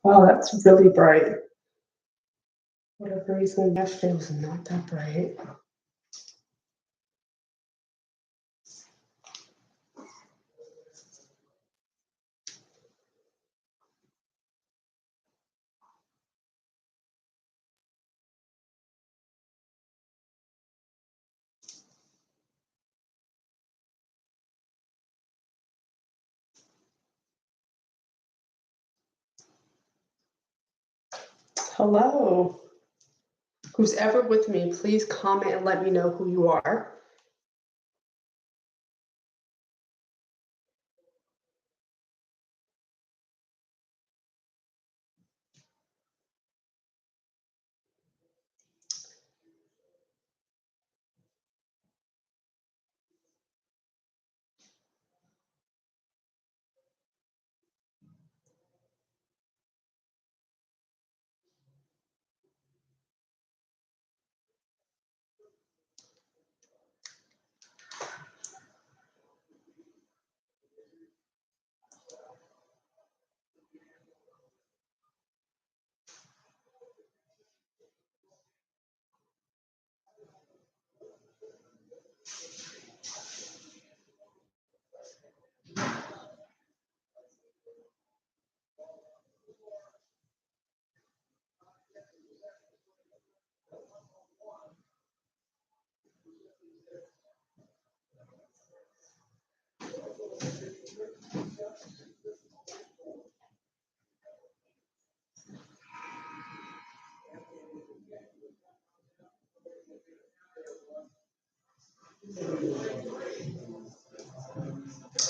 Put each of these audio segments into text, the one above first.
Wow, that's really bright. Whatever reason, yesterday was not that bright. Hello. Who's ever with me, please comment and let me know who you are.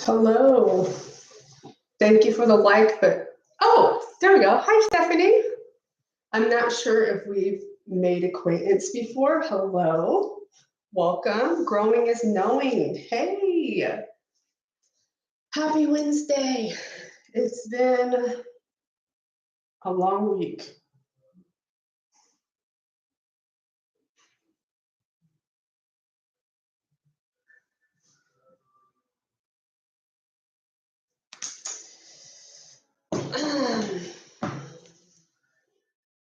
Hello. Thank you for the like, but oh, there we go. Hi, Stephanie. I'm not sure if we've made acquaintance before. Hello. Welcome. Growing is knowing. Hey. Happy Wednesday. It's been a long week.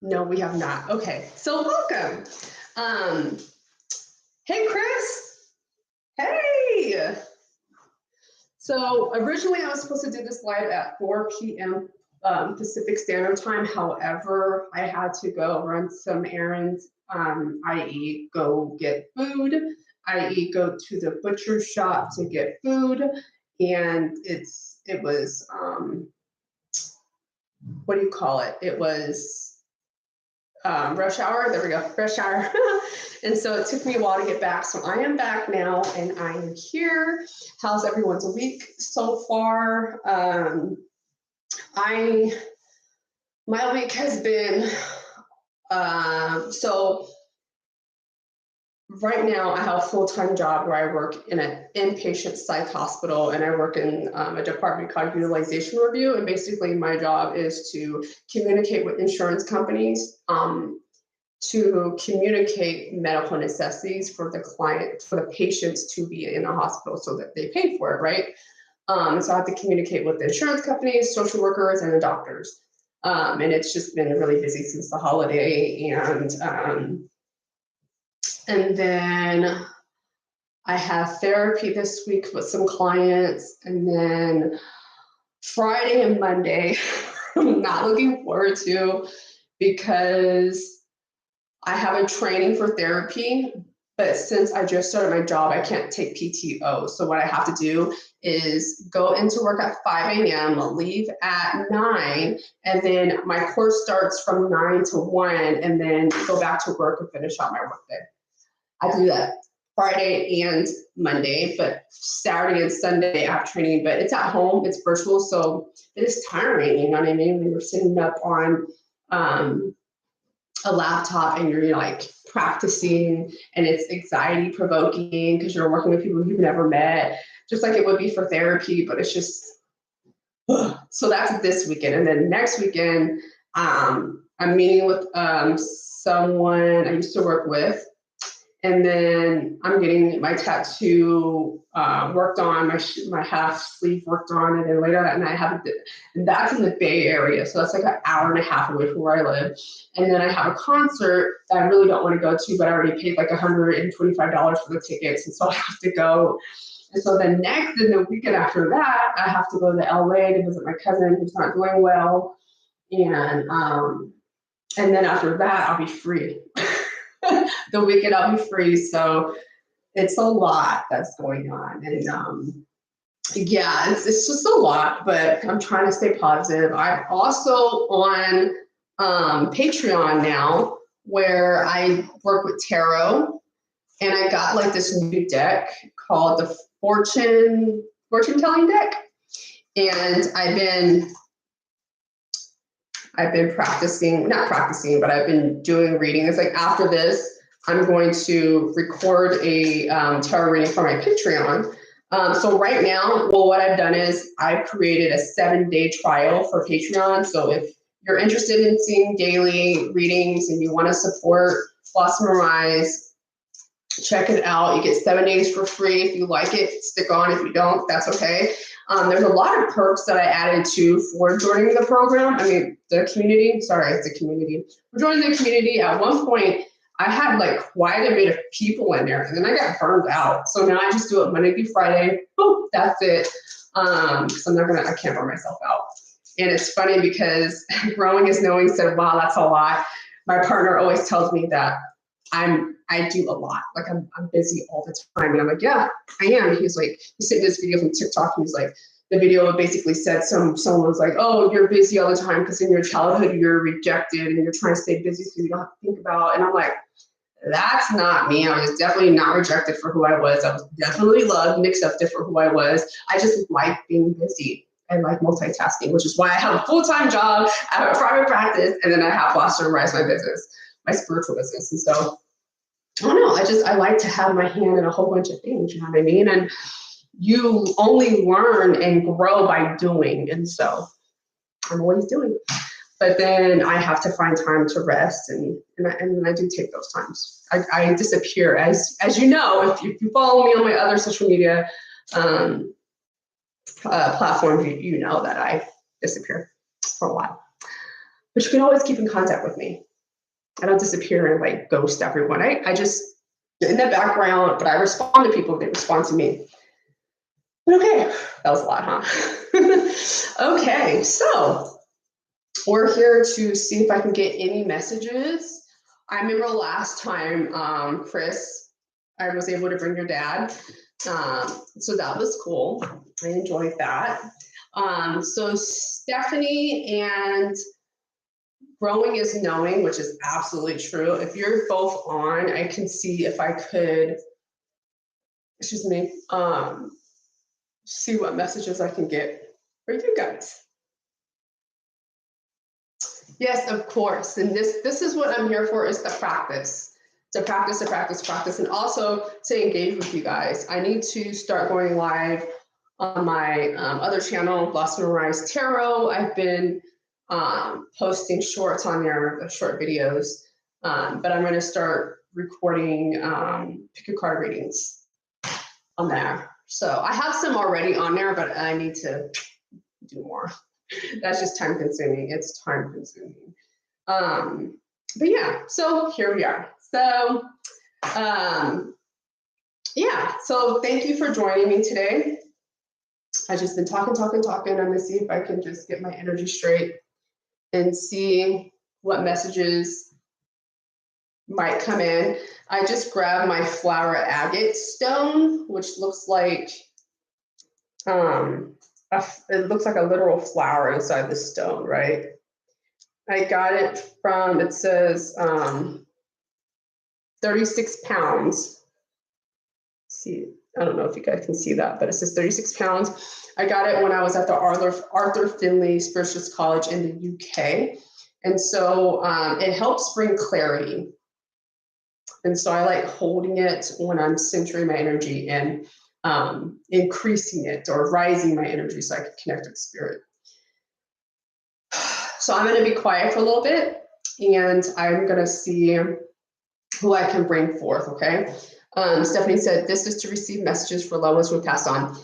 No, we have not. Okay, so welcome. Hey, Chris. Hey. So originally I was supposed to do this live at 4 p.m. Pacific Standard Time. However, I had to go run some errands, i.e. go get food, i.e. go to the butcher shop to get food. And it was, what do you call it? It was rush hour. There we go, rush hour. And so it took me a while to get back. So I am back now and I am here. How's everyone's week so far? My week has been, so right now I have a full-time job where I work in an inpatient psych hospital, and I work in a department called utilization review. And basically my job is to communicate with insurance companies to communicate medical necessities for the client, for the patients to be in a hospital so that they pay for it, right? So I have to communicate with the insurance companies, social workers, and the doctors. And it's just been really busy since the holiday. And then I have therapy this week with some clients. And then Friday and Monday, I'm not looking forward to, because I have a training for therapy, but since I just started my job, I can't take PTO. So what I have to do is go into work at 5 a.m., leave at 9, and then my course starts from 9 to 1, and then go back to work and finish out my workday. I do that Friday and Monday, but Saturday and Sunday I have training, but it's at home, it's virtual, so it is tiring, you know what I mean? When you're sitting up on a laptop and you're like practicing, and it's anxiety provoking because you're working with people you've never met, just like it would be for therapy, but it's just, so that's this weekend. And then next weekend, I'm meeting with someone I used to work with, And then I'm getting my tattoo worked on, my half sleeve worked on, and then later that night I have and that's in the Bay Area, so that's like an hour and a half away from where I live. And then I have a concert that I really don't want to go to, but I already paid like $125 for the tickets, and so I have to go. And so then next, in the weekend after that, I have to go to LA to visit my cousin who's not doing well, and then after that I'll be free. The weekend I'll be free, so it's a lot that's going on, and yeah, it's just a lot, but I'm trying to stay positive. I'm also on Patreon now, where I work with tarot, and I got like this new deck called the fortune telling deck, and I've been practicing, not practicing, but I've been doing readings. Like after this, I'm going to record a tarot reading for my Patreon. So right now, well, what I've done is I've created a 7-day trial for Patreon. So if you're interested in seeing daily readings and you want to support Blossom and Rise, check it out. You get 7 days for free. If you like it, stick on. If you don't, that's okay. There's a lot of perks that I added to for joining the program. I mean, the community, sorry, it's the community. For joining the community, at one point, I had like quite a bit of people in there, and then I got burned out. So now I just do it Monday through Friday. Boom, that's it. Because I can't burn myself out. And it's funny because Growing is Knowing said, wow, that's a lot. My partner always tells me that I do a lot. Like I'm busy all the time. And I'm like, yeah, I am. He's like, he sent this video from TikTok. He's like, the video basically said someone was like, oh, you're busy all the time because in your childhood you're rejected and you're trying to stay busy so you don't have to think about. And I'm like, that's not me. I was definitely not rejected for who I was. I was definitely loved and accepted for who I was. I just like being busy and like multitasking, which is why I have a full-time job, I have a private practice, and then I have Blossom and Rise, my business, my spiritual business. And so I don't know, I like to have my hand in a whole bunch of things, you know what I mean? And you only learn and grow by doing. And so I'm always doing. But then I have to find time to rest, and I do take those times. I disappear, as you know, if you follow me on my other social media platforms, you know that I disappear for a while. But you can always keep in contact with me. I don't disappear and like ghost everyone. I just in the background, but I respond to people. They respond to me. But okay, that was a lot, huh? Okay, so we're here to see if I can get any messages. I remember last time, Chris, I was able to bring your dad. So that was cool. I enjoyed that. So Stephanie and Growing is Knowing, which is absolutely true. If you're both on, I can see if I could, excuse me, see what messages I can get for you guys. Yes, of course. And this is what I'm here for, is the practice. To practice, and also to engage with you guys. I need to start going live on my other channel, Blossom and Rise Tarot. I've been posting shorts on there, short videos, but I'm going to start recording pick a card readings on there. So I have some already on there, but I need to do more. That's just time consuming. It's time consuming. But yeah, so here we are. So yeah, so thank you for joining me today. I've just been talking. I'm gonna see if I can just get my energy straight and see what messages might come in. I just grabbed my flower agate stone, which looks like it looks like a literal flower inside the stone, right? I got it from, it says 36 pounds. See, I don't know if you guys can see that, but it says 36 pounds. I got it when I was at the Arthur Findlay Spiritualist College in the UK. And so it helps bring clarity. And so I like holding it when I'm centering my energy and increasing it or rising my energy so I can connect with spirit. So I'm going to be quiet for a little bit, and I'm going to see who I can bring forth, okay? Stephanie said, this is to receive messages for loved ones we passed on.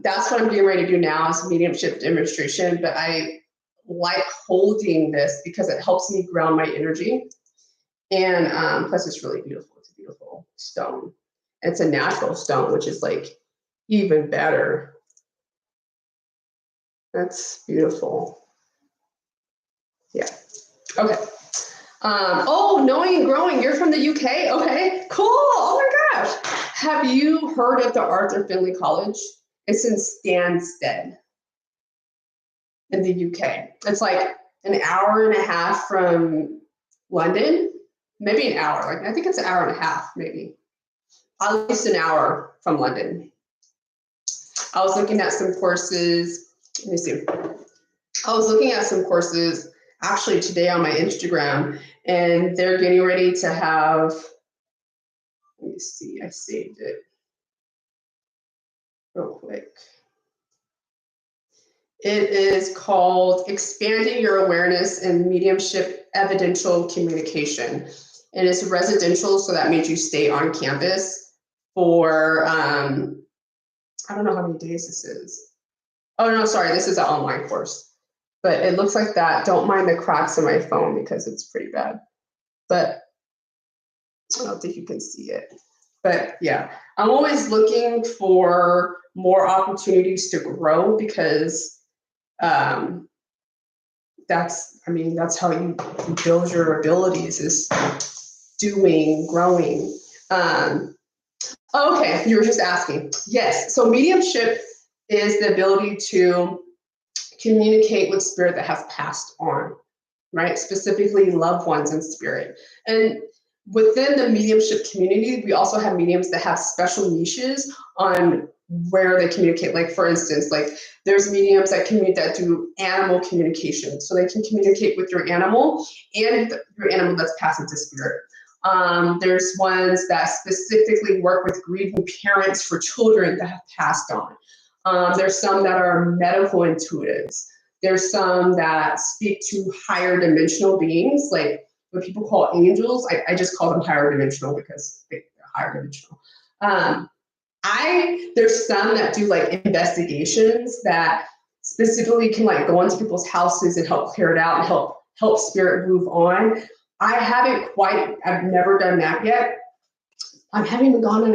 That's what I'm getting ready to do now is mediumship demonstration, but I like holding this because it helps me ground my energy. And plus it's really beautiful. It's a beautiful stone. It's a natural stone, which is like even better. That's beautiful. Yeah. Okay. Oh, knowing and growing. You're from the UK. Okay, cool. Oh my gosh. Have you heard of the Arthur Findlay College? It's in Stansted in the UK. It's like an hour and a half from London, maybe an hour. Like I think it's an hour and a half, maybe at least an hour from London. I was looking at some courses. Let me see. I was looking at some courses actually today on my Instagram, and they're getting ready to have, let me see, I saved it real quick. It is called Expanding Your Awareness in Mediumship Evidential Communication. And it's residential, so that means you stay on campus for, I don't know how many days this is. Oh, no, sorry, this is an online course. But it looks like that. Don't mind the cracks in my phone because it's pretty bad. But I don't think you can see it. But yeah, I'm always looking for more opportunities to grow because that's how you build your abilities is doing, growing. Okay, you were just asking. Yes, so mediumship is the ability to communicate with spirit that has passed on, right? Specifically loved ones in spirit. And within the mediumship community, we also have mediums that have special niches on where they communicate. Like for instance, like there's mediums that do animal communication. So they can communicate with your animal and your animal that's passing to spirit. There's ones that specifically work with grieving parents for children that have passed on. There's some that are medical intuitives. There's some that speak to higher dimensional beings, like what people call angels. I just call them higher dimensional because they're higher dimensional. There's some that do like investigations that specifically can like go into people's houses and help clear it out and help spirit move on. I've never done that yet. I haven't even gone on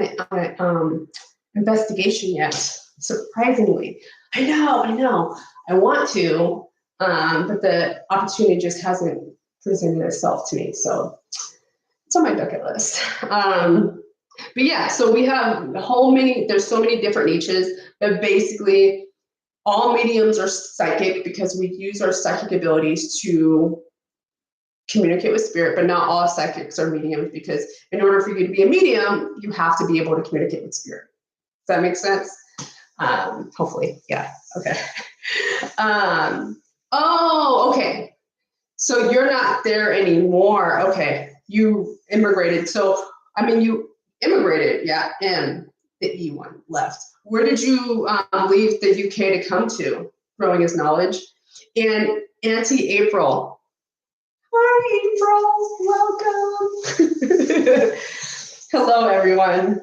an investigation yet, surprisingly. I know. I want to, but the opportunity just hasn't presented itself to me. So it's on my bucket list. But yeah, so we have there's so many different niches, but basically all mediums are psychic because we use our psychic abilities to communicate with spirit, but not all psychics are mediums because in order for you to be a medium, you have to be able to communicate with spirit. Does that make sense? Hopefully, yeah, okay. Okay. So you're not there anymore. Okay, you immigrated. So, you immigrated, yeah, and the E one left. Where did you leave the UK to come to? Growing as knowledge. And Auntie April. Hi, April, welcome. Hello, everyone.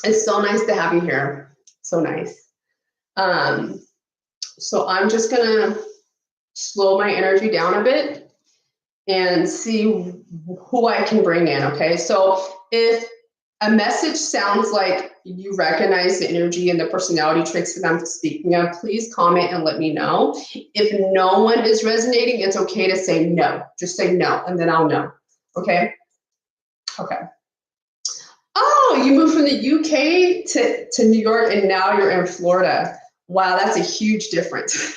It's so nice to have you here. So nice. So I'm just gonna slow my energy down a bit and see who I can bring in, okay? So if a message sounds like you recognize the energy and the personality traits that I'm speaking of, please comment and let me know. If no one is resonating, it's okay to say no. Just say no, and then I'll know, okay? Okay. Oh, you moved from the UK to New York, and now you're in Florida. Wow, that's a huge difference.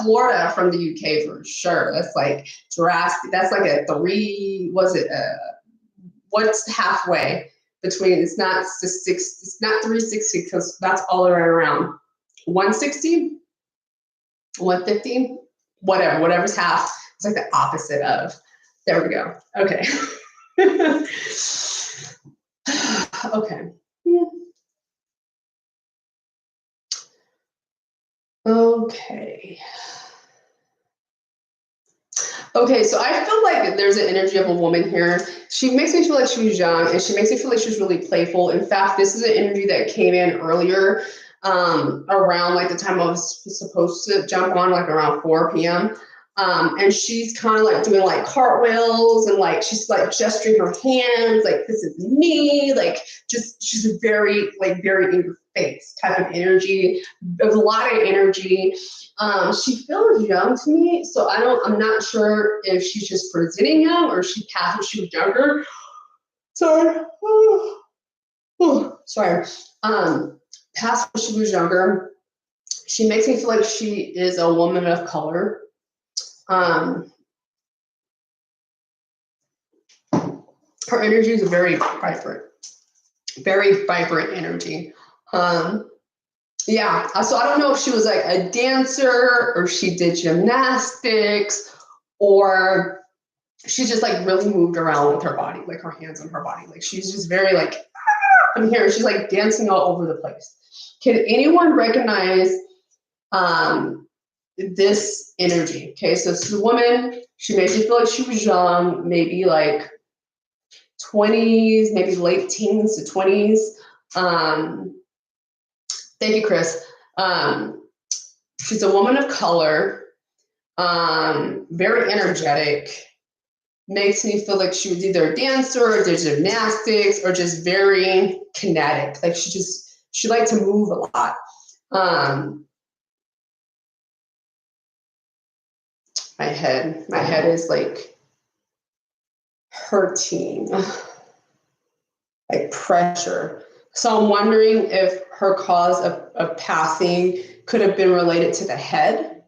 Florida from the UK for sure. That's like drastic. That's like what's halfway between, it's not 360 because that's all the way around. 160, 150, whatever's half. It's like the opposite of. There we go. Okay. Okay. Okay. Okay, so I feel like there's an energy of a woman here. She makes me feel like she was young, and she makes me feel like she's really playful. In fact, this is an energy that came in earlier, around like the time I was supposed to jump on, like around 4 p.m. And she's kind of like doing like cartwheels and like she's like gesturing her hands, like this is me, like just she's very like very in your face type of energy. There's a lot of energy. She feels young to me, so I'm not sure if she's just presenting young or she passed when she was younger. Sorry. Sorry. Past when she was younger. She makes me feel like she is a woman of color. Her energy is very vibrant energy. Yeah, so I don't know if she was like a dancer or she did gymnastics or she just like really moved around with her body, like her hands on her body. Like she's just very like, I'm here. She's like dancing all over the place. Can anyone recognize this energy? Okay, so this is a woman. She makes me feel like she was young, maybe like 20s, maybe late teens to 20s. Thank you, Chris. She's a woman of color, very energetic, makes me feel like she was either a dancer or did gymnastics or just very kinetic. Like she liked to move a lot. My head is like hurting, like pressure. So I'm wondering if her cause of passing could have been related to the head.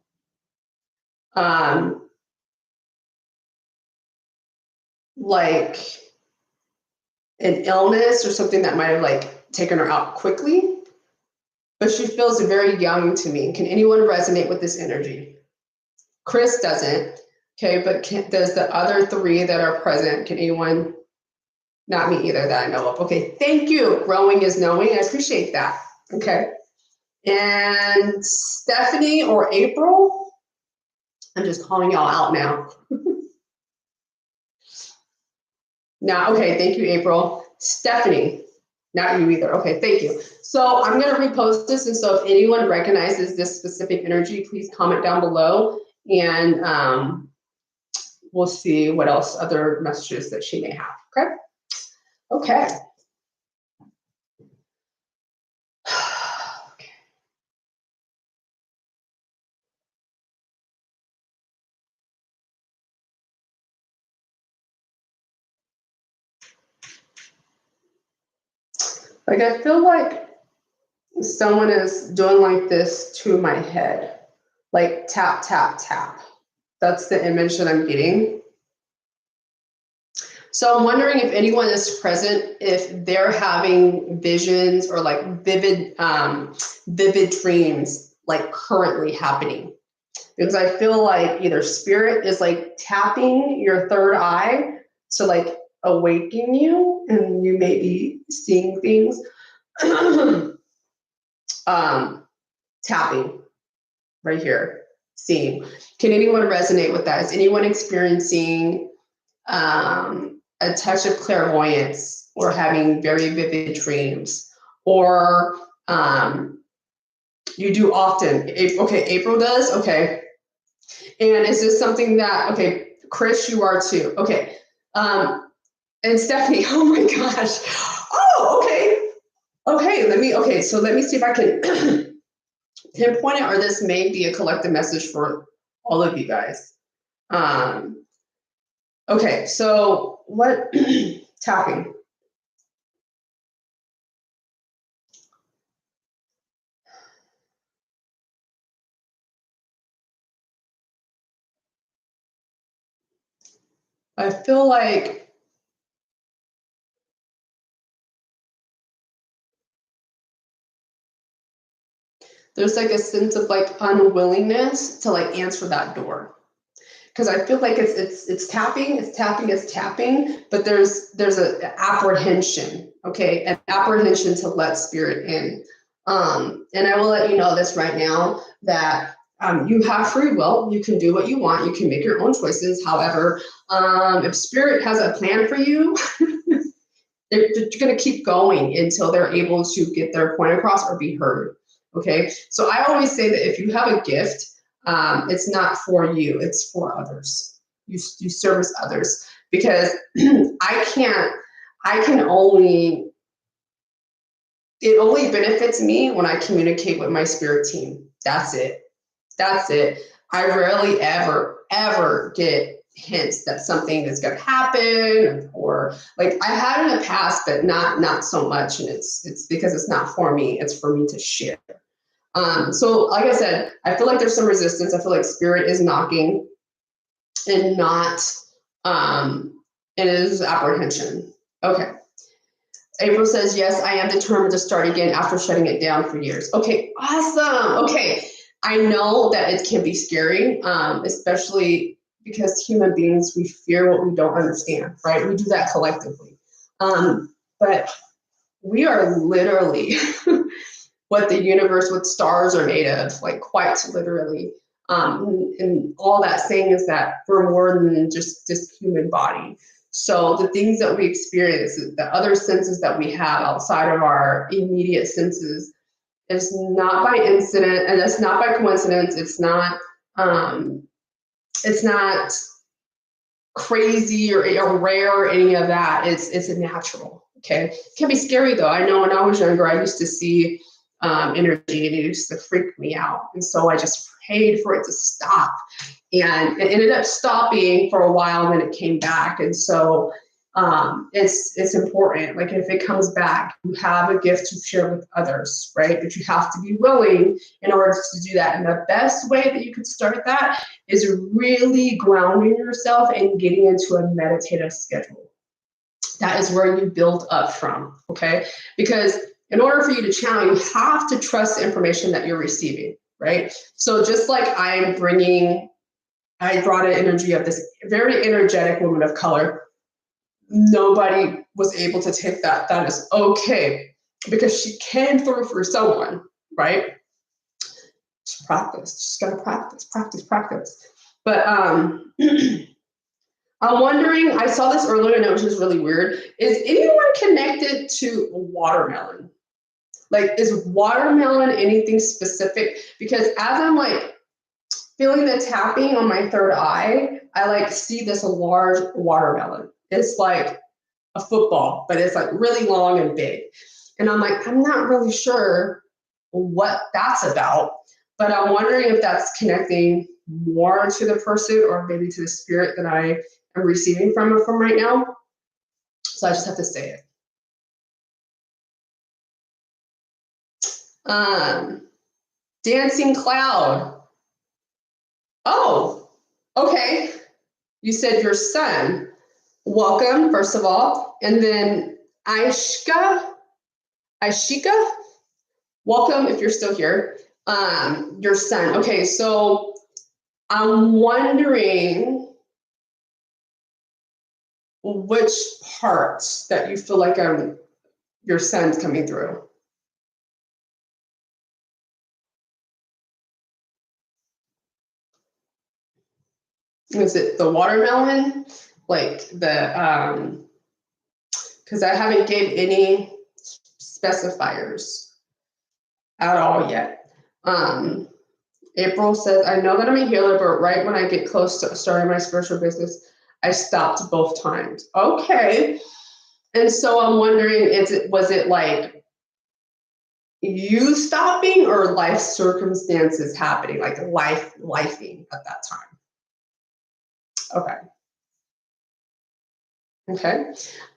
Like an illness or something that might have like taken her out quickly. But she feels very young to me. Can anyone resonate with this energy? Chris doesn't. Okay, but does the other three that are present, can anyone? Not me either that I know of. Okay, thank you. Growing is knowing. I appreciate that. Okay. And Stephanie or April? I'm just calling y'all out now. Now, okay, thank you, April. Stephanie, not you either. Okay, thank you. So I'm going to repost this. And so if anyone recognizes this specific energy, please comment down below and we'll see what else other messages that she may have. Okay. Okay. Like I feel like someone is doing like this to my head, like tap, tap, tap. That's the image that I'm getting. So I'm wondering if anyone is present, if they're having visions or like vivid dreams like currently happening. Because I feel like either spirit is like tapping your third eye to like awaken you and you may be seeing things. Tapping right here, seeing. Can anyone resonate with that? Is anyone experiencing a touch of clairvoyance or having very vivid dreams? Or you do often? Okay, April does? Okay. And is this something that, okay, Chris, you are too. Okay. And Stephanie, oh my gosh. Oh, okay. Okay, so let me see if I can pinpoint it, or this may be a collective message for all of you guys. Okay, so what tapping? I feel like there's like a sense of like unwillingness to like answer that door. Because I feel like it's tapping, but there's an apprehension, okay, an apprehension to let spirit in. And I will let you know this right now that you have free will. You can do what you want. You can make your own choices. However, if spirit has a plan for you, they're going to keep going until they're able to get their point across or be heard. Okay. So I always say that if you have a gift, it's not for you, it's for others. You service others, because it only benefits me when I communicate with my spirit team. That's it. That's it. I rarely ever get hints that something is going to happen, or like I had in the past, but not so much. And it's because it's not for me. It's for me to share. So like I said, I feel like there's some resistance. I feel like spirit is knocking and not, it is apprehension. Okay. April says, yes, I am determined to start again after shutting it down for years. Okay, awesome. Okay, I know that it can be scary, especially because human beings, we fear what we don't understand, right? We do that collectively. But we are literally what the universe, what stars are made of, like quite literally. And all that saying is that we're more than just this human body. So the things that we experience, the other senses that we have outside of our immediate senses, is not by incident, and it's not by coincidence. It's not crazy or rare or any of that. It's a natural. Okay, it can be scary though. I know when I was younger, I used to see energy, and it used to freak me out, and so I just prayed for it to stop, and it ended up stopping for a while, and then it came back. And so it's important, like if it comes back, you have a gift to share with others, right? But you have to be willing in order to do that. And the best way that you could start that is really grounding yourself and getting into a meditative schedule. That is where you build up from. Okay, because in order for you to channel, you have to trust the information that you're receiving, right? So just like I brought an energy of this very energetic woman of color. Nobody was able to take that. That is okay, because she came through for someone, right? Just practice. Just gotta practice. But I'm wondering, I saw this earlier and it was just really weird. Is anyone connected to watermelon? Like, is watermelon anything specific? Because as I'm like feeling the tapping on my third eye, I like see this large watermelon. It's like a football, but it's like really long and big. And I'm like, I'm not really sure what that's about, but I'm wondering if that's connecting more to the person or maybe to the spirit that I am receiving from right now. So I just have to say it. Dancing Cloud. Oh, okay. You said your son. Welcome, first of all. And then Aishika, welcome if you're still here. Your son. Okay, so I'm wondering which parts that you feel like your son's coming through. Is it the watermelon? Like the, because I haven't gave any specifiers at all yet. April says, I know that I'm a healer, but right when I get close to starting my spiritual business, I stopped both times. Okay. And so I'm wondering, was it like you stopping or life circumstances happening, like lifing at that time? Okay.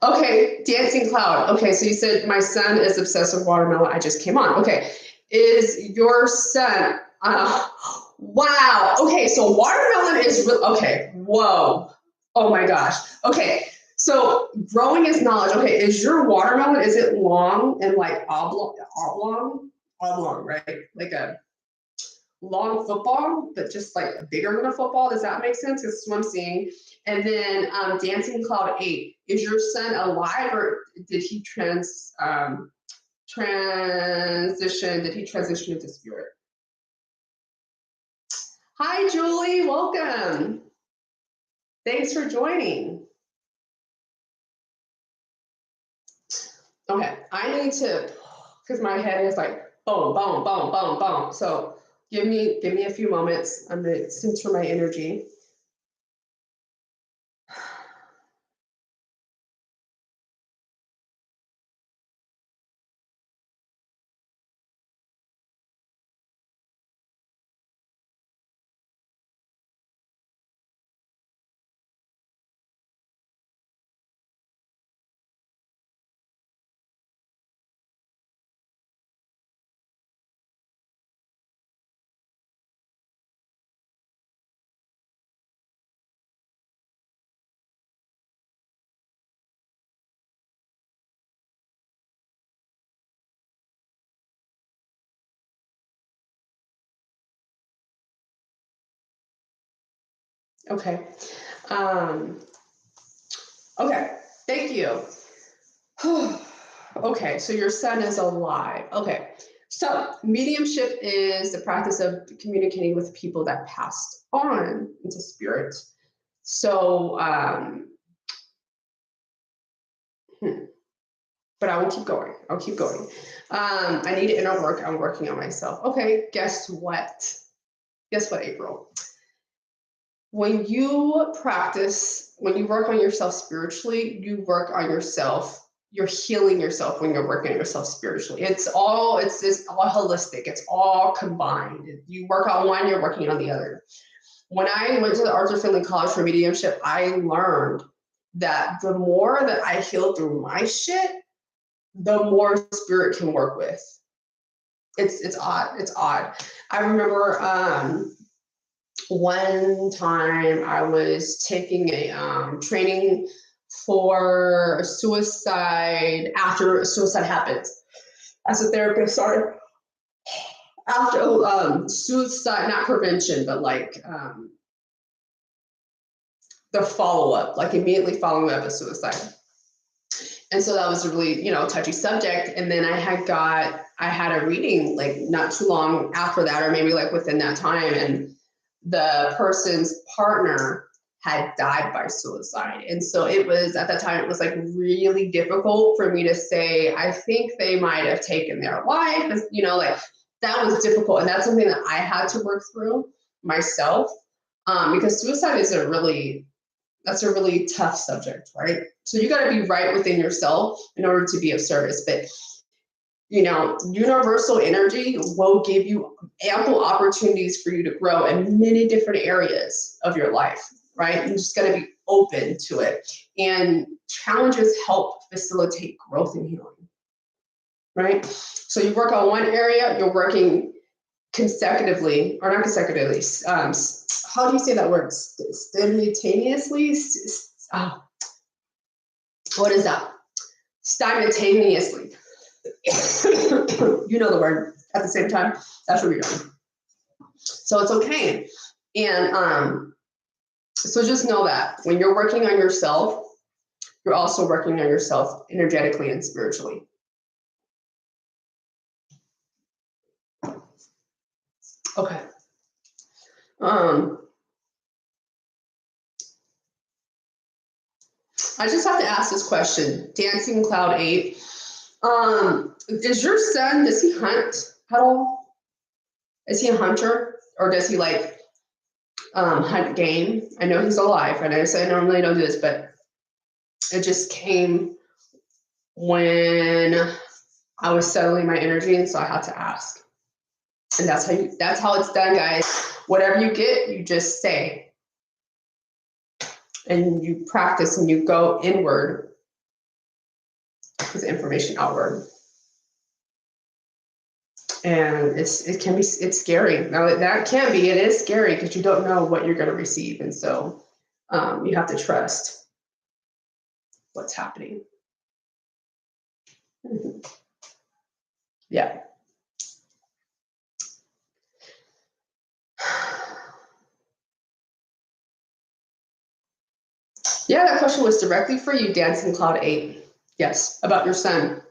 Okay, Dancing Cloud. Okay, so you said my son is obsessed with watermelon. I just came on. Okay, is your son, wow. Okay, so watermelon is, okay, whoa. Oh my gosh. Okay, so growing is knowledge. Okay, is your watermelon, is it long and like oblong, right? Like a long football, but just like bigger than a football. Does that make sense? This is what I'm seeing. And then Dancing Cloud 8. Is your son alive, or did he transition? Did he transition into spirit? Hi, Julie. Welcome. Thanks for joining. Okay, I need to, because my head is like boom, boom, boom, boom, boom. So give me a few moments. I'm gonna center my energy. Okay. Okay. Thank you. Okay, so your son is alive. Okay, so mediumship is the practice of communicating with people that passed on into spirit. So, but I will keep going. I'll keep going. I need inner work. I'm working on myself. Okay, guess what? Guess what, April? When you practice, when you work on yourself spiritually, you work on yourself. You're healing yourself when you're working on yourself spiritually. It's all holistic. It's all combined. You work on one, you're working on the other. When I went to the Arthur Findlay College for Mediumship, I learned that the more that I heal through my shit, the more spirit can work with. It's odd. It's odd. I remember one time I was taking a training for suicide after a suicide happens. As a therapist, sorry, after suicide, not prevention, but like the follow-up, like immediately following up a suicide. And so that was a really, touchy subject. And then I had a reading like not too long after that, or maybe like within that time. And the person's partner had died by suicide. And so it was, at that time, it was like really difficult for me to say, I think they might have taken their life. Like that was difficult. And that's something that I had to work through myself, because suicide is that's a really tough subject, right? So you got to be right within yourself in order to be of service. But universal energy will give you ample opportunities for you to grow in many different areas of your life, right? You just got to be open to it. And challenges help facilitate growth and healing, right? So you work on one area, you're working consecutively, or not consecutively, how do you say that word? Simultaneously? What is that? Simultaneously. You know the word. At the same time, that's what you're doing. So it's okay. And so just know that when you're working on yourself, you're also working on yourself energetically and spiritually. Okay. I just have to ask this question. Dancing Cloud 8. Does your son, does he hunt at all? Is he a hunter, or does he like hunt game? I know he's alive, and I say I normally don't do this, but it just came when I was settling my energy, and so I had to ask. And that's how it's done, guys. Whatever you get, you just say. And you practice and you go inward with information outward. And it's scary. Now it is scary because you don't know what you're going to receive. And so you have to trust what's happening. Mm-hmm. Yeah. Yeah, that question was directly for you, Dancing Cloud 8. Yes, about your son.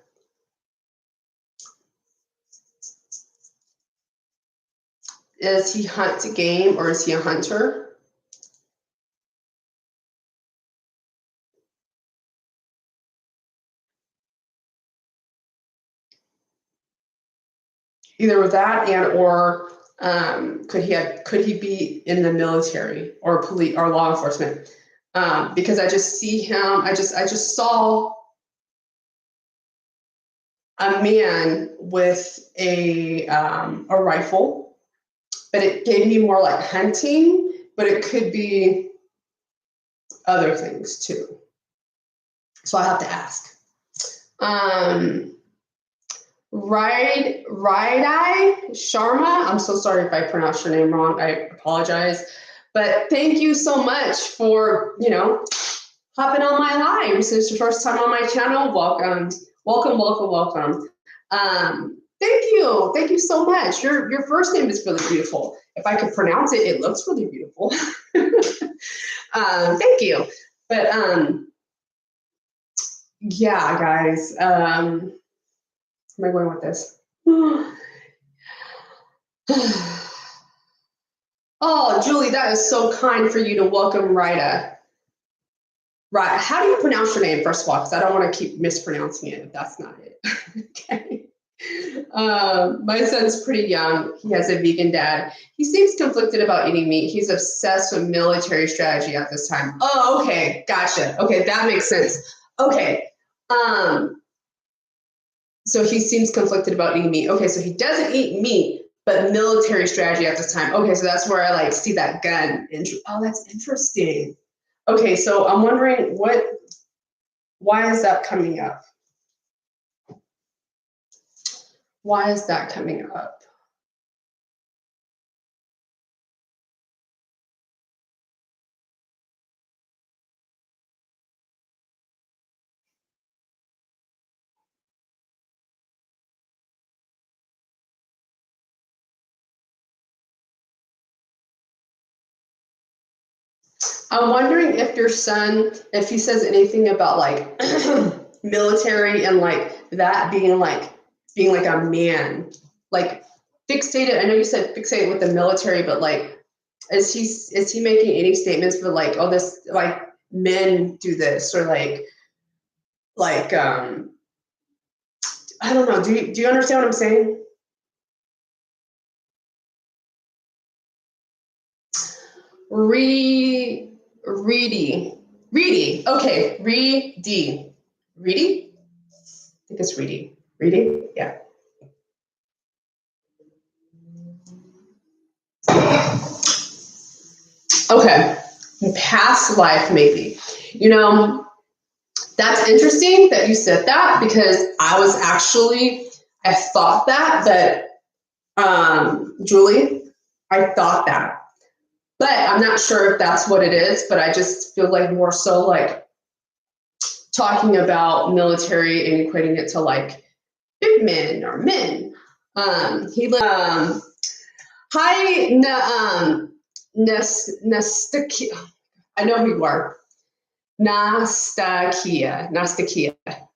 Is he hunt game or is he a hunter? Either with that and or could he be in the military or police or law enforcement? Because I just see him. I just saw a man with a rifle, but it gave me more like hunting, but it could be other things too. So I have to ask. Ride Sharma. I'm so sorry if I pronounced your name wrong. I apologize. But thank you so much for, hopping on my live. This is your first time on my channel. Welcome. Thank you. Thank you so much. Your first name is really beautiful. If I could pronounce it, it looks really beautiful. Thank you. But yeah, guys. Where am I going with this? Oh, Julie, that is so kind for you to welcome Rita. Right. How do you pronounce your name, first of all? Because I don't want to keep mispronouncing it if that's not it. Okay. My son's pretty young. He has a vegan dad. He seems conflicted about eating meat. He's obsessed with military strategy at this time. Oh, okay. Gotcha. Okay, that makes sense. Okay. So he seems conflicted about eating meat. Okay, so he doesn't eat meat, but military strategy at this time. Okay, so that's where I like see that gun. Oh, that's interesting. Okay, so I'm wondering why is that coming up? Why is that coming up? I'm wondering if your son, if he says anything about like military and like that being like a man, like fixated. I know you said fixated with the military, but like, is he making any statements for like, oh, this like men do this or like I don't know. Do you understand what I'm saying? Reedy. Okay, Reedy. Reedy? I think it's Reedy. Reedy? Yeah. Okay. Past life, maybe. That's interesting that you said that because I thought that, Julie, I thought that. But I'm not sure if that's what it is, but I just feel like more so like talking about military and equating it to like big men or men. Hi, Nastakia. I know who you are. Nastakia.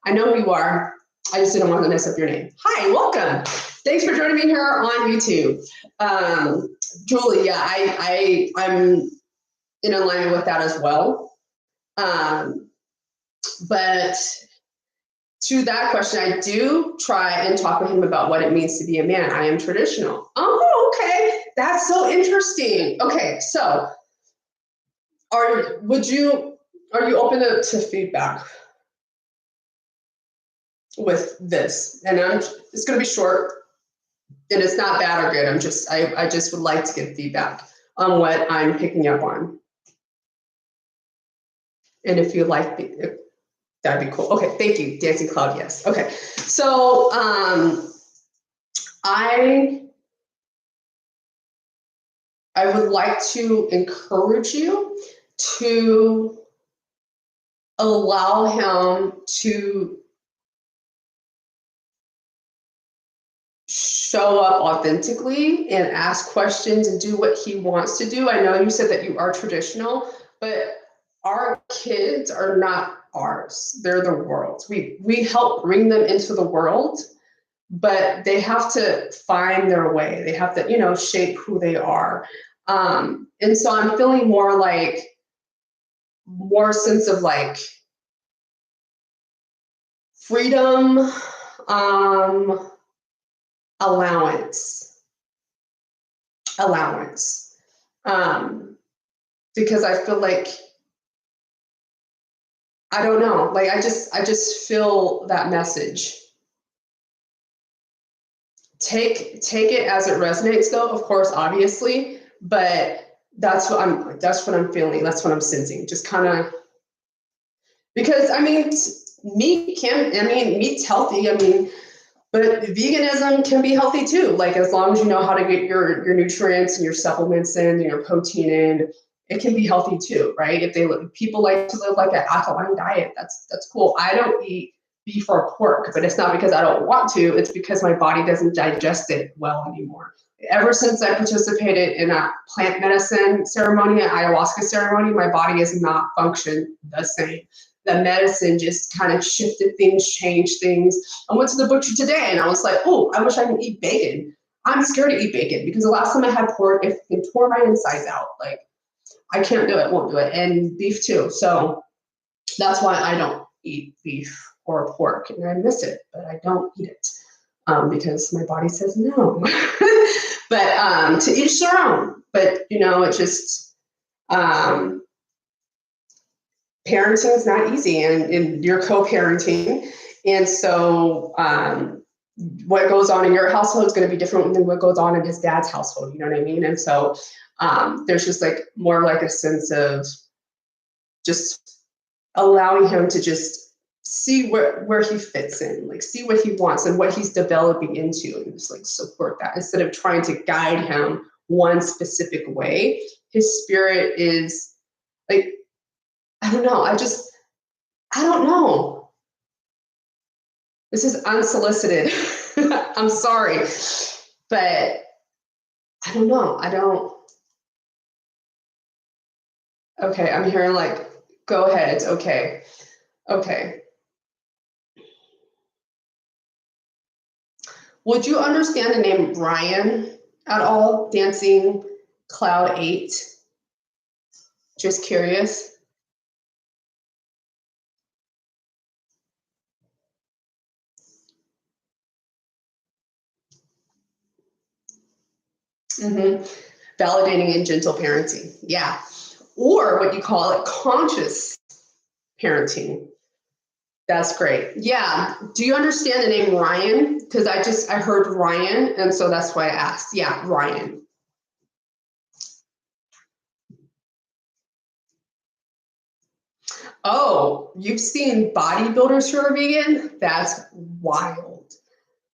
I know who you are. I just didn't want to mess up your name. Hi, welcome. Thanks for joining me here on YouTube. Julie, yeah, I'm in alignment with that as well. But to that question, I do try and talk with him about what it means to be a man. I am traditional. Oh, okay. That's so interesting. Okay, so are you open to feedback with this? And it's going to be short, and it's not bad or good. I just would like to get feedback on what I'm picking up on. And if you like, that'd be cool. Okay, thank you, Dancing Cloud. Yes. Okay, so I would like to encourage you to allow him to show up authentically and ask questions and do what he wants to do. I know you said that you are traditional, but our kids are not ours. They're the world's. We help bring them into the world, but they have to find their way. They have to, shape who they are. And so I'm feeling more sense of like freedom, allowance, because I feel like, I don't know, like I just feel that message. Take it as it resonates, though, of course, obviously, but that's what I'm feeling. That's what I'm sensing. Just kind of, because meat's healthy. But veganism can be healthy too. Like, as long as you know how to get your nutrients and your supplements in and your protein in, it can be healthy too, right? If people like to live like an alkaline diet, that's cool. I don't eat beef or pork, but it's not because I don't want to. It's because my body doesn't digest it well anymore. Ever since I participated in a plant medicine ceremony, an ayahuasca ceremony, my body has not functioned the same. The medicine just kind of shifted things, changed things. I went to the butcher today and I was like, oh, I wish I could eat bacon. I'm scared to eat bacon because the last time I had pork, it tore my insides out. Like, I can't do it, won't do it. And beef too. So that's why I don't eat beef or pork, and I miss it, but I don't eat it because my body says no. But to each their own. But it just, parenting is not easy, and you're co-parenting, and so what goes on in your household is going to be different than what goes on in his dad's household. You know what I mean? And so there's just like more like a sense of just allowing him to just see where he fits in, like see what he wants and what he's developing into, and just like support that instead of trying to guide him one specific way. His spirit is like, I don't know. I don't know. This is unsolicited. I'm sorry, but I don't know. Okay, I'm hearing like, go ahead. It's okay. Okay. Would you understand the name Brian at all? Dancing Cloud 8? Just curious. Mm-hmm. Validating and gentle parenting. Yeah. Or what you call it, conscious parenting. That's great. Yeah. Do you understand the name Ryan? Because I heard Ryan, and so that's why I asked. Yeah, Ryan. Oh, you've seen bodybuilders who are vegan? That's wild.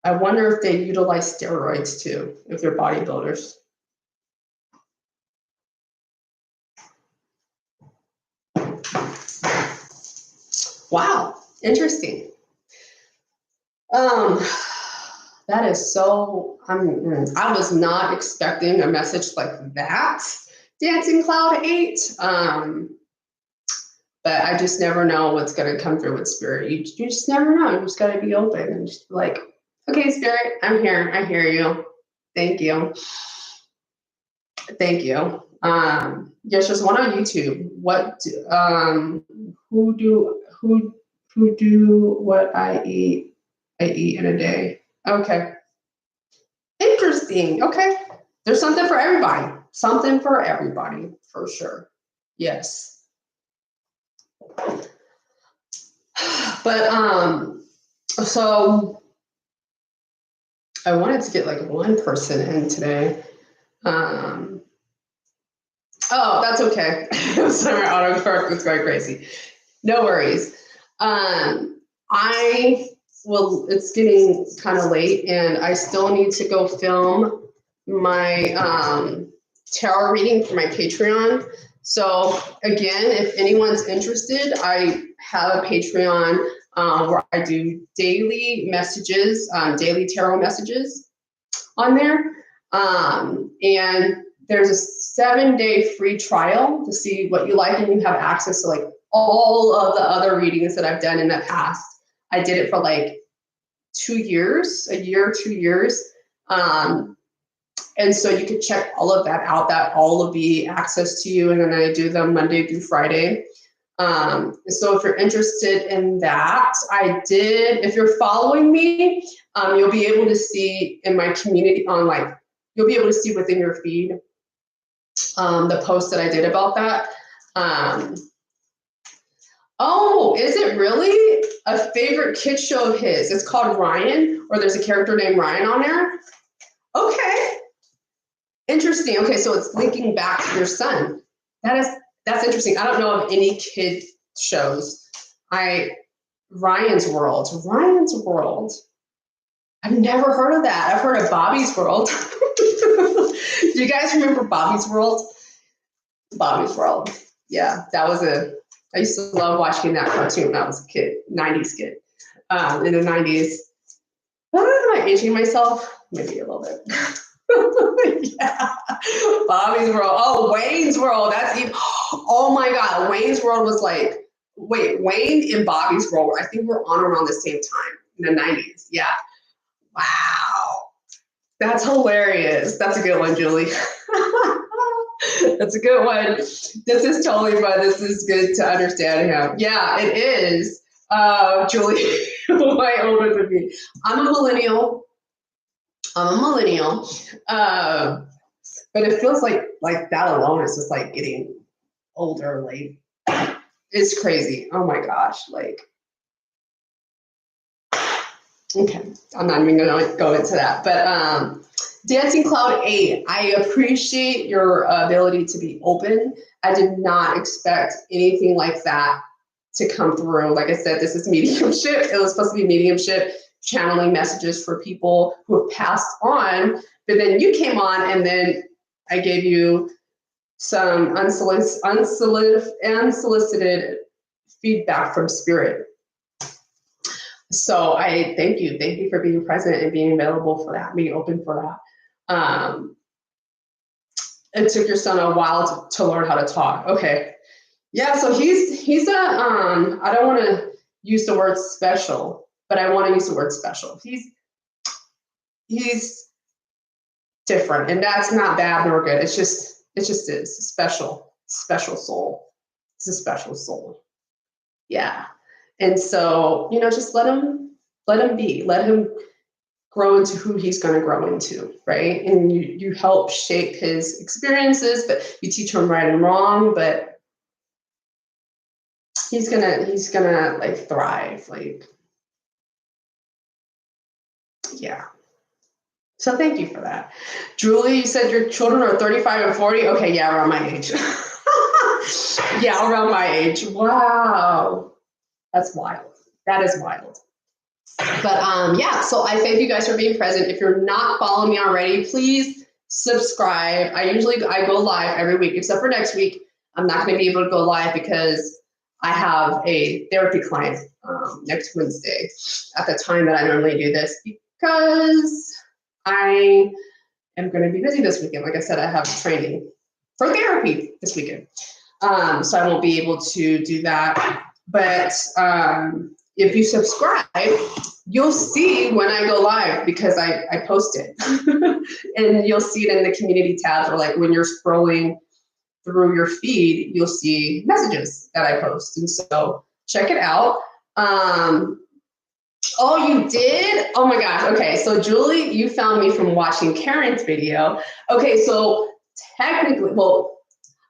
I wonder if they utilize steroids too, if they're bodybuilders. Wow, interesting. That is so, I was not expecting a message like that, Dancing Cloud 8. But I just never know what's going to come through with spirit. You just never know. You just got to be open and just be like, okay, spirit, I'm here. I hear you. Thank you. Thank you. Yes, there's one on YouTube. Who do what I eat in a day. Okay. Interesting. Okay. There's something for everybody. Something for everybody, for sure. Yes. But so I wanted to get like one person in today. Oh, that's okay. Sorry, autocorrect was going crazy. No worries. It's getting kind of late, and I still need to go film my tarot reading for my Patreon. So again, if anyone's interested, I have a Patreon where I do daily messages, daily tarot messages on there. And there's a 7-day free trial to see what you like, and you have access to like all of the other readings that I've done in the past. I did it for like 2 years, a year or 2 years. And so you could check all of that out. That all will be access to you. And then I do them Monday through Friday. So if you're interested in that, if you're following me, you'll be able to see in my community you'll be able to see within your feed the post that I did about that. Oh, is it really a favorite kid show of his? It's called Ryan, or there's a character named Ryan on there. Okay. Interesting. Okay, so it's linking back to your son. That's interesting. I don't know of any kid shows. Ryan's World. I've never heard of that. I've heard of Bobby's World. Do you guys remember Bobby's World? Bobby's World. Yeah, I used to love watching that cartoon when I was a kid, 90s kid. In the 90s. Am I aging myself? Maybe a little bit. Yeah, Bobby's World. Oh, Wayne's World. That's even. Oh my God, Wayne's World was like. Wait, Wayne and Bobby's World. I think we're on around the same time in the 90s. Yeah. Wow, that's hilarious. That's a good one, Julie. That's a good one. This is totally fun. This is good to understand him. Yeah, it is. Julie, way older than me. I'm a millennial. But it feels like that alone is just like getting older. Like, it's crazy. Oh my gosh. Like, okay, I'm not even gonna go into that. But Dancing Cloud 8, I appreciate your ability to be open. I did not expect anything like that to come through. Like I said, this is mediumship. It was supposed to be mediumship, channeling messages for people who have passed on. But then you came on, and then I gave you some unsolicited feedback from spirit. So I thank you. Thank you for being present and being available for that, being open for that. It took your son a while to learn how to talk. Okay. Yeah, so he's a, I don't want to use the word special, but I want to use the word special. He's different, and that's not bad nor good. It just is special soul. It's a special soul. Yeah. And so, just let him be, let him grow into who he's going to grow into, right? And you help shape his experiences, but you teach him right and wrong, but he's gonna like thrive, like, yeah. So thank you for that. Julie, you said your children are 35 and 40. Okay, yeah, around my age. Yeah, around my age. Wow. That's wild. That is wild. But yeah, so I thank you guys for being present. If you're not following me already, please subscribe. I go live every week, except for next week. I'm not going to be able to go live because I have a therapy client next Wednesday at the time that I normally do this, because I am going to be busy this weekend. Like I said, I have training for therapy this weekend. So I won't be able to do that. But if you subscribe, you'll see when I go live, because I post it. And you'll see it in the community tabs, or like when you're scrolling through your feed, you'll see messages that I post. And so check it out. Oh, you did? Oh my gosh. Okay. So Julie, you found me from watching Karen's video. Okay. So technically, well,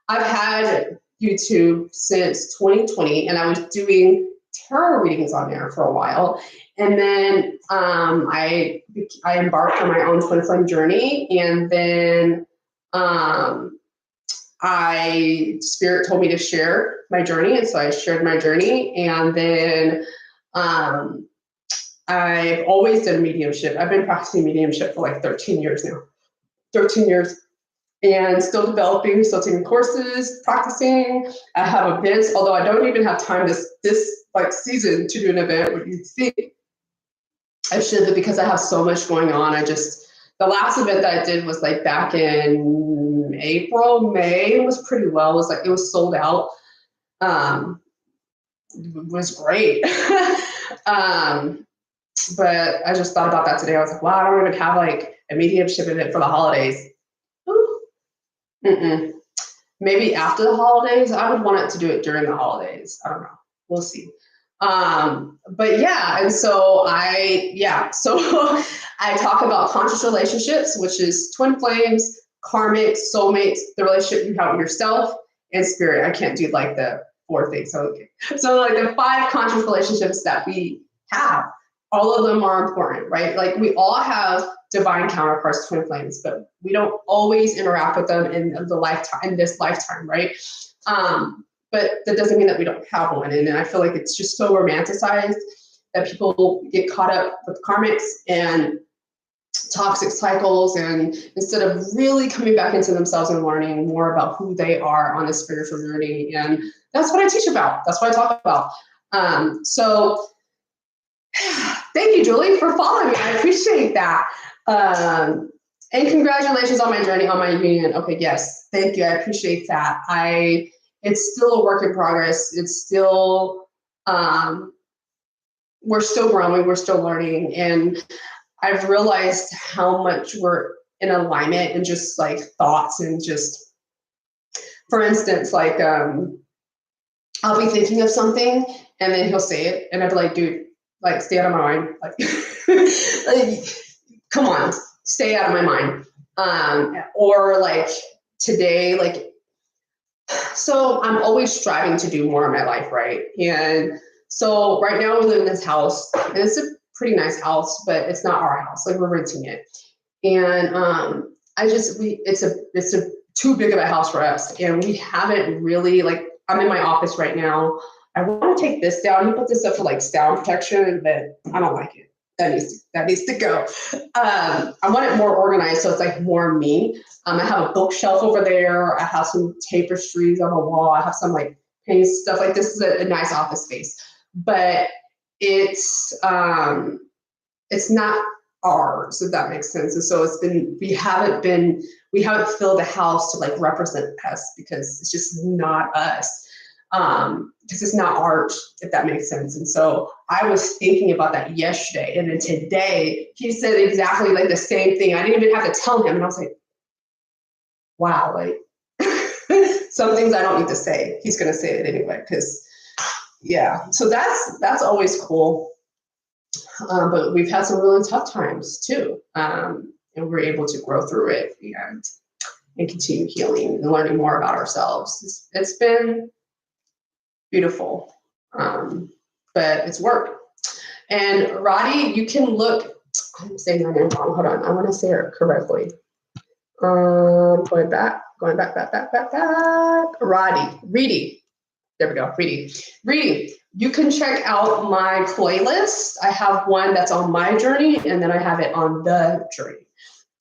I've had YouTube since 2020, and I was doing tarot readings on there for a while. And then I embarked on my own twin flame journey. And then Spirit told me to share my journey. And so I shared my journey. And then I've always done mediumship. I've been practicing mediumship for like 13 years now. 13 years. And still developing, still taking courses, practicing. I have events, although I don't even have time this like season to do an event. What you think I should, but because I have so much going on, the last event that I did was like back in April, May. It was pretty well. It was sold out. It was great. But I just thought about that today. I was like, wow, I don't even have like a mediumship event for the holidays. Mm-mm. Maybe after the holidays. I would want it to do it during the holidays. I don't know. We'll see. But yeah, and so so I talk about conscious relationships, which is twin flames, karmic, soulmates, the relationship you have with yourself, and spirit. I can't do like the 4 things. So like the 5 conscious relationships that we have, all of them are important, right? Like we all have divine counterparts, twin flames, but we don't always interact with them in this lifetime, right? But that doesn't mean that we don't have one. And I feel like it's just so romanticized that people get caught up with karmics and toxic cycles, and instead of really coming back into themselves and learning more about who they are on a spiritual journey. And that's what I teach about. That's what I talk about. So thank you, Julie, for following me. I appreciate that. And congratulations on my journey, on my union. Okay, yes, thank you. I appreciate that. It's still a work in progress. It's still, we're still growing, we're still learning. And I've realized how much we're in alignment and just like thoughts and just, for instance, like I'll be thinking of something and then he'll say it and I'll be like, dude, like stay out of my mind. Like, like come on, stay out of my mind. Or like today, like, so I'm always striving to do more in my life, right? And so right now we live in this house, and it's a pretty nice house, but it's not our house. Like we're renting it, and it's a too big of a house for us, and we haven't really like. I'm in my office right now. I want to take this down. You put this up for like sound protection, but I don't like it. That needs to go. I want it more organized, so it's like more me. I have a bookshelf over there. I have some tapestries on the wall. I have some like painting stuff. Like this is a nice office space, but it's not ours, if that makes sense. And so we haven't filled the house to like represent us because it's just not us. Because it's not art, if that makes sense. And so I was thinking about that yesterday, and then today he said exactly like the same thing. I didn't even have to tell him, and I was like, wow, like some things I don't need to say. He's gonna say it anyway, because yeah. So that's always cool. But we've had some really tough times too, and we're able to grow through it and continue healing and learning more about ourselves. It's been beautiful, but it's work. And Roddy, you can look. I'm saying my name wrong. Hold on, I want to say it correctly. Going back. Reedy. There we go. Reedy. You can check out my playlist. I have one that's on my journey, and then I have it on the journey.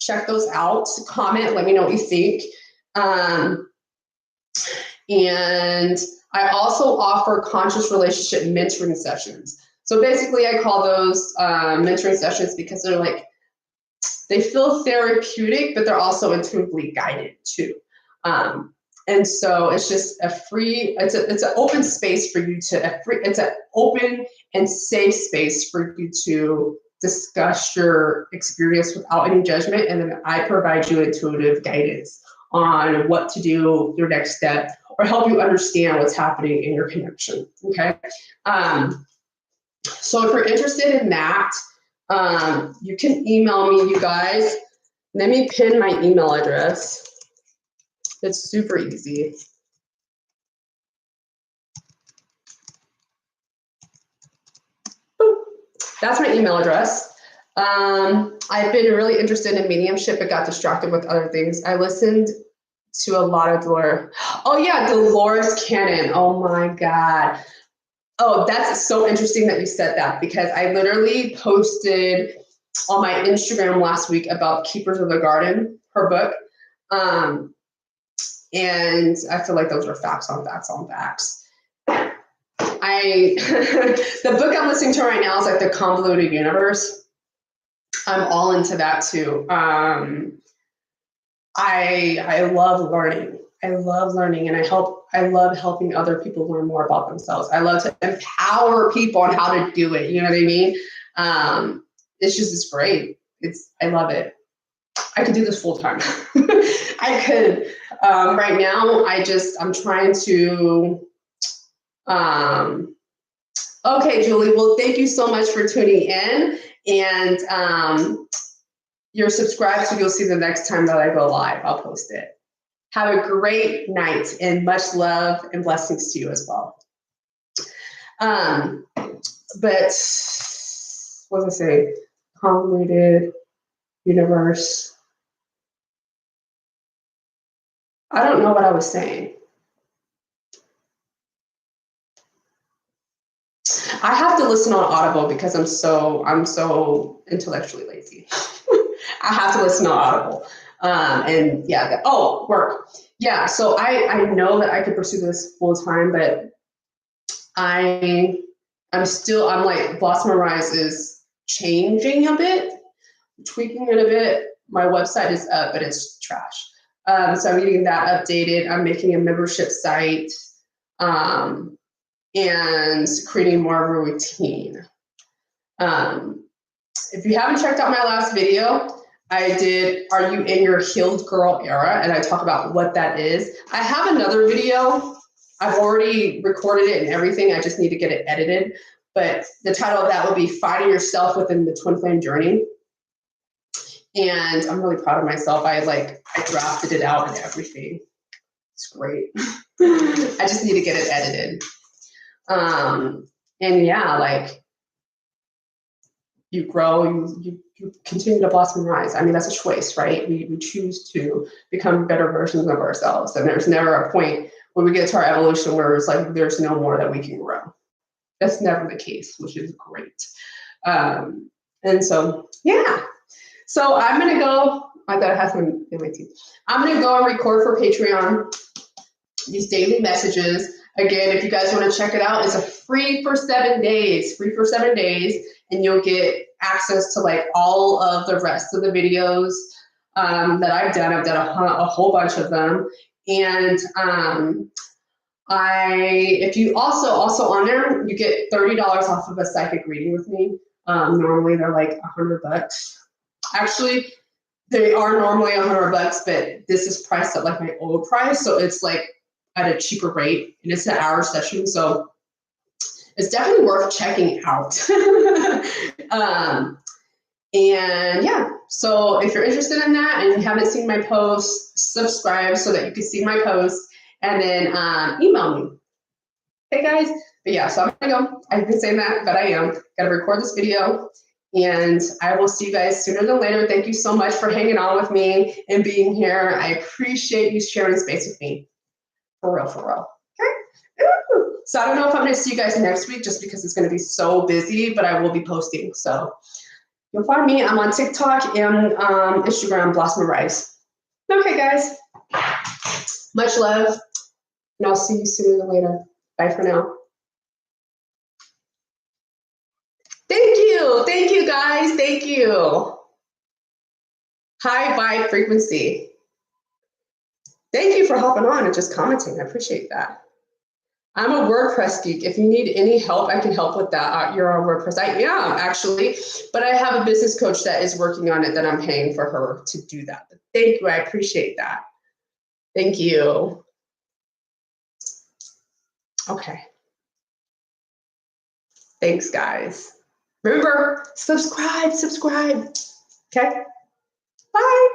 Check those out. Comment. Let me know what you think. And I also offer conscious relationship mentoring sessions. So basically I call those mentoring sessions because they feel therapeutic, but they're also intuitively guided too. And so it's just it's an open space for you it's an open and safe space for you to discuss your experience without any judgment. And then I provide you intuitive guidance on what to do, your next step, or help you understand what's happening in your connection, okay? So if you're interested in that, you can email me, you guys. Let me pin my email address. It's super easy. Boop. That's my email address. I've been really interested in mediumship, but got distracted with other things. I listened to a lot of Dolores. Oh yeah, Dolores Cannon. Oh my God. Oh, that's so interesting that you said that, because I literally posted on my Instagram last week about Keepers of the Garden, her book. And I feel like those are facts on facts on facts. The book I'm listening to right now is like The Convoluted Universe. I'm all into that too. I love learning. I love learning, and I love helping other people learn more about themselves. I love to empower people on how to do it. You know what I mean? It's great. I love it. I could do this full time. I could. Right now, I'm trying to. Okay, Julie. Well, thank you so much for tuning in, and you're subscribed, so you'll see the next time that I go live. I'll post it. Have a great night, and much love and blessings to you as well. But what was I saying? Convoluted universe. I don't know what I was saying. I have to listen on Audible because I'm so intellectually lazy. I have to listen on Audible. And yeah, work. Yeah, so I know that I could pursue this full time, but I'm like Blossom and Rise is changing a bit, tweaking it a bit. My website is up, but it's trash. So I'm getting that updated. I'm making a membership site. And creating more of a routine. If you haven't checked out my last video, I did Are You in Your Healed Girl Era? And I talk about what that is. I have another video. I've already recorded it and everything. I just need to get it edited. But the title of that would be Finding Yourself Within the Twin Flame Journey. And I'm really proud of myself. I drafted it out and everything. It's great. I just need to get it edited. And yeah, like you grow, you continue to blossom and rise. I mean, that's a choice, right? We choose to become better versions of ourselves. And there's never a point when we get to our evolution where it's like, there's no more that we can grow. That's never the case, which is great. And so, yeah. So I'm going to go, I thought I had some in my teeth. I'm going to go and record for Patreon these daily messages. Again, if you guys want to check it out, it's free for 7 days, and you'll get access to like all of the rest of the videos that I've done. I've done a whole bunch of them. And if you also on there, you get $30 off of a psychic reading with me. Normally they're like $100. Actually, they are normally $100, but this is priced at like my old price. So it's like at a cheaper rate, and it's an hour session, so it's definitely worth checking out. And yeah, so if you're interested in that and you haven't seen my posts, subscribe so that you can see my posts, and then email me. Hey guys, but yeah, so I'm gonna go. I've been saying that, but I am gonna record this video, and I will see you guys sooner than later. Thank you so much for hanging on with me and being here. I appreciate you sharing space with me. For real. Okay. Ooh. So I don't know if I'm going to see you guys next week just because it's going to be so busy, but I will be posting. So you'll find me. I'm on TikTok and Instagram, Blossom and Rise. Okay, guys. Much love. And I'll see you sooner than later. Bye for now. Thank you guys. Thank you. High vibe frequency. Thank you for hopping on and just commenting. I appreciate that. I'm a WordPress geek. If you need any help, I can help with that. You're on WordPress. I am actually, but I have a business coach that is working on it that I'm paying for her to do that. But thank you. I appreciate that. Thank you. Okay. Thanks, guys. Remember, subscribe. Okay? Bye.